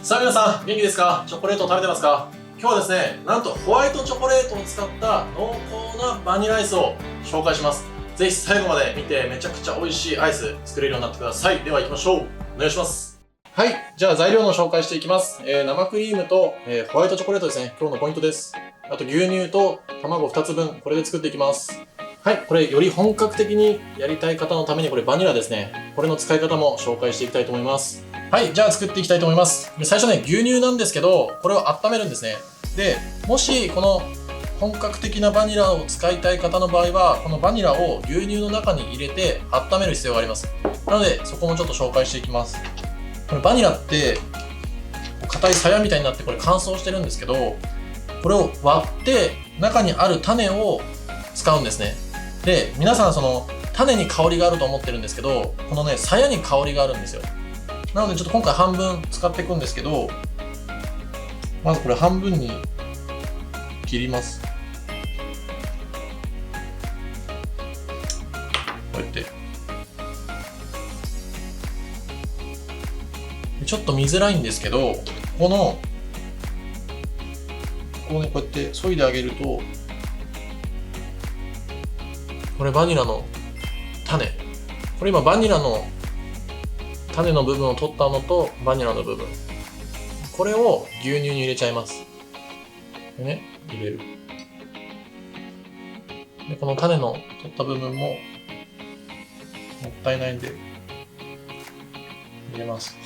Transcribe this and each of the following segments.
さあ皆さん元気ですか？チョコレート食べてますか？今日はですね、なんとホワイトチョコレートを使った濃厚なバニラアイスを紹介します。ぜひ最後まで見てめちゃくちゃ美味しいアイス作れるようになってください。では行きましょう。お願いします。はい、じゃあ材料の紹介していきます。生クリームと、ホワイトチョコレートですね。今日のポイントです。あと牛乳と卵2つ分、これで作っていきます。はい、これより本格的にやりたい方のためにこれバニラですね。これの使い方も紹介していきたいと思います。はい、じゃあ作っていきたいと思います。最初ね、牛乳なんですけど、これを温めるんですね。で、もしこの本格的なバニラを使いたい方の場合は、このバニラを牛乳の中に入れて温める必要があります。なので、そこもちょっと紹介していきます。これバニラって、硬い鞘みたいになってこれ乾燥してるんですけど、これを割って中にある種を使うんですね。で、皆さんその種に香りがあると思ってるんですけど、このね、鞘に香りがあるんですよ。なのでちょっと今回半分使っていくんですけど、まずこれ半分に切ります。こうやって。ちょっと見づらいんですけど、こうやって削いであげると、これバニラの種。これ今バニラの種の部分を取ったのとバニラの部分。これを牛乳に入れちゃいます。でね、入れる。で、この種の取った部分ももったいないんで入れます。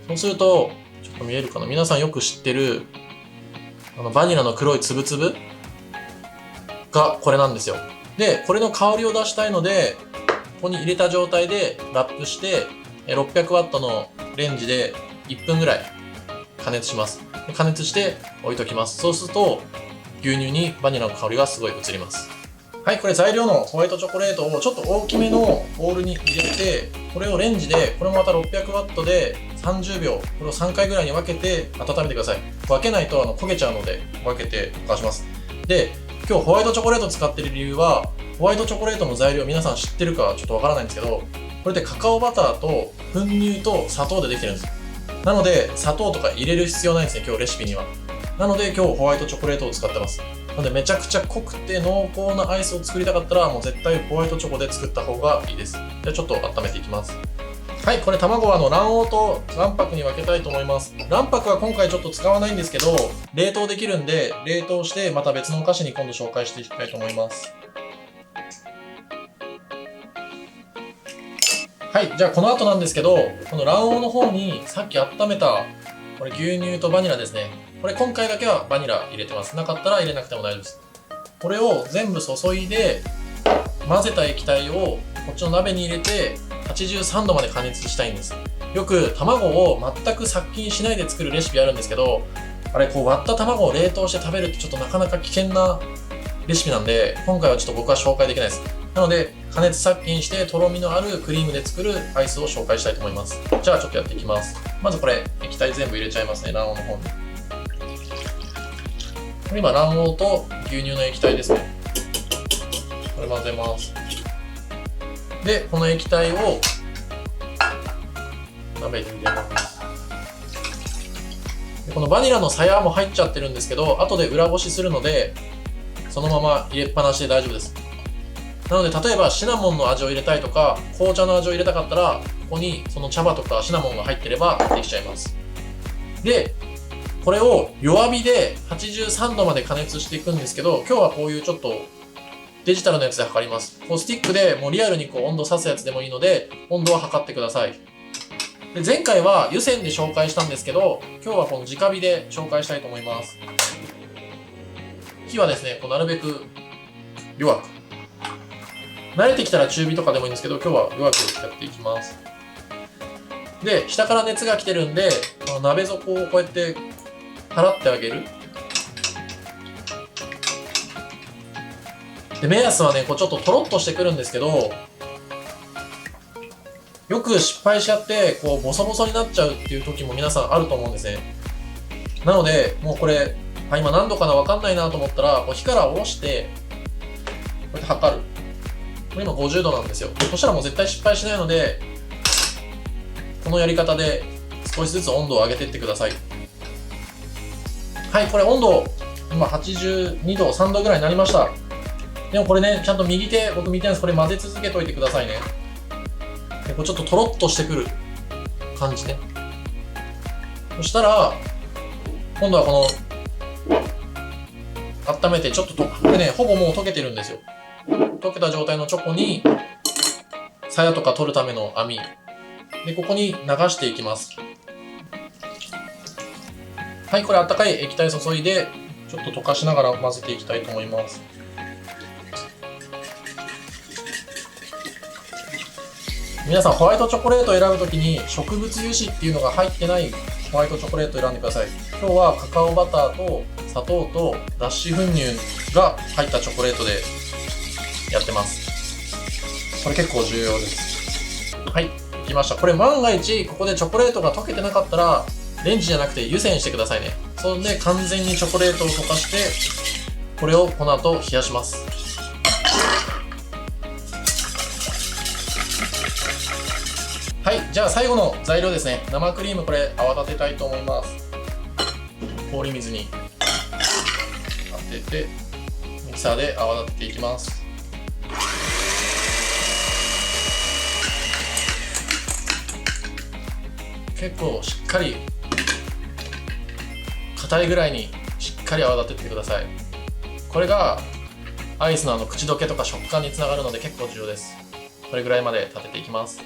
そうすると、ちょっと見えるかな？皆さんよく知ってるバニラの黒いつぶつぶがこれなんですよ。で、これの香りを出したいので、ここに入れた状態でラップして、600ワットのレンジで1分ぐらい加熱します。加熱して置いときます。そうすると、牛乳にバニラの香りがすごい移ります。はい、これ材料のホワイトチョコレートをちょっと大きめのボウルに入れて、これをレンジで、これもまた600ワットで30秒、これを3回ぐらいに分けて温めてください。分けないと焦げちゃうので、分けて溶かします。で、今日ホワイトチョコレート使ってる理由は、ホワイトチョコレートの材料皆さん知ってるかちょっとわからないんですけど、これでカカオバターと粉乳と砂糖でできてるんです。なので、砂糖とか入れる必要ないんですね、今日レシピには。なので今日ホワイトチョコレートを使ってます。なのでめちゃくちゃ濃くて濃厚なアイスを作りたかったらもう絶対ホワイトチョコで作った方がいいです。じゃあちょっと温めていきます。はい、これ卵は卵黄と卵白に分けたいと思います。卵白は今回ちょっと使わないんですけど、冷凍できるんで、冷凍してまた別のお菓子に今度紹介していきたいと思います。はい、じゃあこの後なんですけど、この卵黄の方にさっき温めた、これ牛乳とバニラですね。これ今回だけはバニラ入れてます。なかったら入れなくても大丈夫です。これを全部注いで、混ぜた液体をこっちの鍋に入れて、83度まで加熱したいんです。よく卵を全く殺菌しないで作るレシピあるんですけど、あれ割った卵を冷凍して食べるってちょっとなかなか危険なレシピなんで、今回はちょっと僕は紹介できないです。なので、加熱殺菌してとろみのあるクリームで作るアイスを紹介したいと思います。じゃあちょっとやっていきます。まずこれ、液体全部入れちゃいますね、卵黄の方に。これ今卵黄と牛乳の液体ですね。これ混ぜます。で、この液体を鍋に入れます。でこのバニラの鞘も入っちゃってるんですけど、後で裏ごしするので、そのまま入れっぱなしで大丈夫です。なので、例えばシナモンの味を入れたいとか、紅茶の味を入れたかったら、ここにその茶葉とかシナモンが入ってればできちゃいます。で、これを弱火で83度まで加熱していくんですけど、今日はこういうちょっとデジタルのやつで測ります。スティックでもうリアルに温度差すやつでもいいので、温度は測ってください。で前回は湯煎で紹介したんですけど、今日はこの直火で紹介したいと思います。火はですね、なるべく弱く。慣れてきたら中火とかでもいいんですけど、今日は弱くやっていきます。で、下から熱が来てるんで、この鍋底をこうやって払ってあげる。で、目安はね、ちょっととろっとしてくるんですけど、よく失敗しちゃって、ボソボソになっちゃうっていう時も皆さんあると思うんですね。なので、もうこれ、今何度かなわかんないなと思ったら、火から下ろして、こうやって測る。これ今50度なんですよ。そしたらもう絶対失敗しないので、このやり方で作少しずつ温度を上げていってください。はい、これ温度、今82度、3度ぐらいになりました。でもこれね、ちゃんと右手、僕右手なんです。これ混ぜ続けといてくださいね。でこれちょっととろっとしてくる感じね。そしたら、今度はこの、温めて、ちょっとこれね、ほぼもう溶けてるんですよ。溶けた状態のチョコに、鞘とか取るための網。で、ここに流していきます。はい、これ温かい液体注いで、ちょっと溶かしながら混ぜていきたいと思います。皆さん、ホワイトチョコレートを選ぶときに植物油脂っていうのが入ってないホワイトチョコレートを選んでください。今日はカカオバターと砂糖と脱脂粉乳が入ったチョコレートでやってます。これ結構重要です。はい、いきました。これ万が一ここでチョコレートが溶けてなかったらレンジじゃなくて湯煎してくださいね。そんで完全にチョコレートを溶かしてこれをこの後冷やします。はい、じゃあ最後の材料ですね。生クリーム、これ泡立てたいと思います。氷水に当ててミキサーで泡立てていきます。結構しっかり硬いぐらいにしっかり泡立ててください。これがアイスの口どけとか食感につながるので結構重要です。これぐらいまで立てていきます。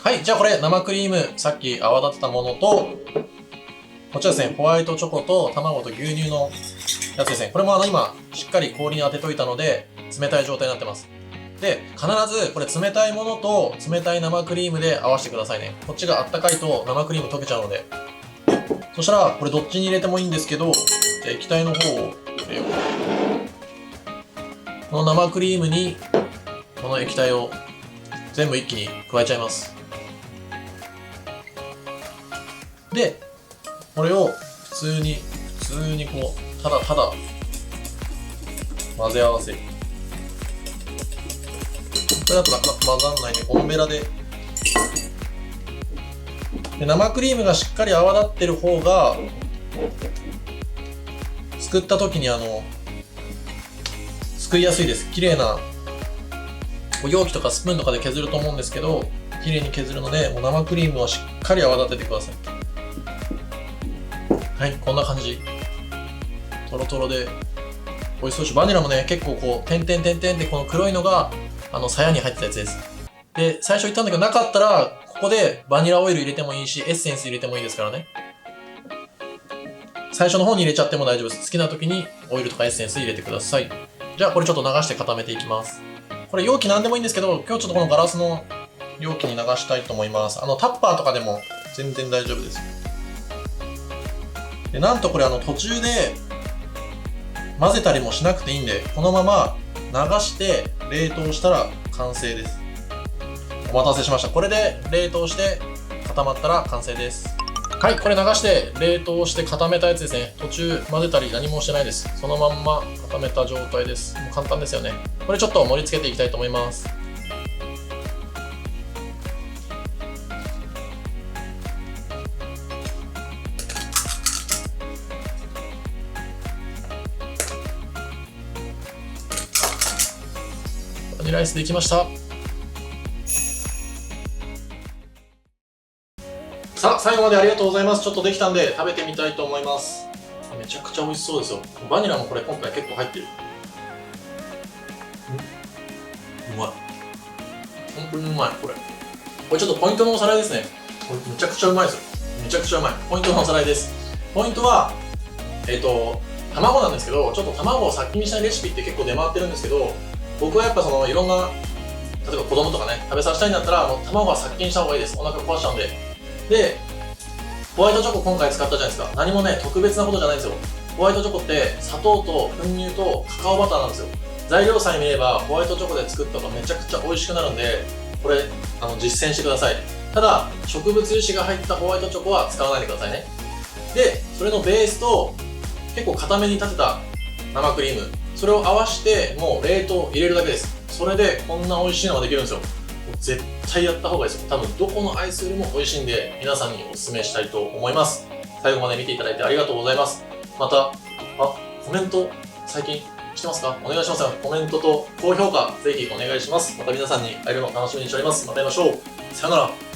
はい、じゃあこれ生クリーム、さっき泡立てたものと、こちらですね、ホワイトチョコと卵と牛乳のやつですね。これも今、しっかり氷に当てといたので、冷たい状態になってます。で、必ずこれ冷たいものと冷たい生クリームで合わせてくださいね。こっちがあったかいと生クリーム溶けちゃうので。そしたら、これどっちに入れてもいいんですけど、じゃあ液体の方を入れよう。この生クリームに、この液体を全部一気に加えちゃいます。で、これを普通にこう、ただただ混ぜ合わせる。これだとなかなか混ざんないんで、ゴムベラで。で、生クリームがしっかり泡立ってる方が、すくった時にすくいやすいです。綺麗な、容器とかスプーンとかで削ると思うんですけど、綺麗に削るので、もう生クリームはしっかり泡立ててください。はい、こんな感じ。トロトロで美味しそうでしょ。バニラもね、結構こう、点々点々ってこの黒いのが、鞘に入ってたやつです。で、最初言ったんだけど、なかったら、ここでバニラオイル入れてもいいし、エッセンス入れてもいいですからね。最初の方に入れちゃっても大丈夫です。好きな時にオイルとかエッセンス入れてください。じゃあ、これちょっと流して固めていきます。これ容器なんでもいいんですけど、今日ちょっとこのガラスの容器に流したいと思います。タッパーとかでも全然大丈夫です。で、なんとこれ途中で混ぜたりもしなくていいんで、このまま流して冷凍したら完成です。お待たせしました。これで冷凍して固まったら完成です。はい、これ流して冷凍して固めたやつですね。途中混ぜたり何もしてないです。そのまんま固めた状態です。もう簡単ですよね。これちょっと盛り付けていきたいと思います。バニラアイスできました。さあ、最後までありがとうございます。ちょっとできたんで食べてみたいと思います。めちゃくちゃ美味しそうですよ。バニラもこれ今回結構入ってる。うまい。本当にうまい、これ。これちょっとポイントのおさらいですね。これめちゃくちゃうまいですよ。めちゃくちゃうまい。ポイントのおさらいです。ポイントは、卵なんですけど、ちょっと卵を殺菌しないレシピって結構出回ってるんですけど、僕はやっぱいろんな、例えば子供とかね、食べさせたいんだったら、卵は殺菌した方がいいです。お腹壊しちゃうんで。で、ホワイトチョコ今回使ったじゃないですか。何もね、特別なことじゃないんですよ。ホワイトチョコって砂糖と粉乳とカカオバターなんですよ。材料さえ見ればホワイトチョコで作ったのがめちゃくちゃ美味しくなるんで、これ実践してください。ただ、植物油脂が入ったホワイトチョコは使わないでくださいね。で、それのベースと結構固めに立てた生クリーム、それを合わせてもう冷凍入れるだけです。それでこんな美味しいのができるんですよ。絶対やった方がいいですよ。多分どこのアイスよりも美味しいんで、皆さんにお勧めしたいと思います。最後まで見ていただいてありがとうございます。また、コメント、最近来てますか？お願いしますよ。コメントと高評価、ぜひお願いします。また皆さんに会えるのを楽しみにしております。また会いましょう。さよなら。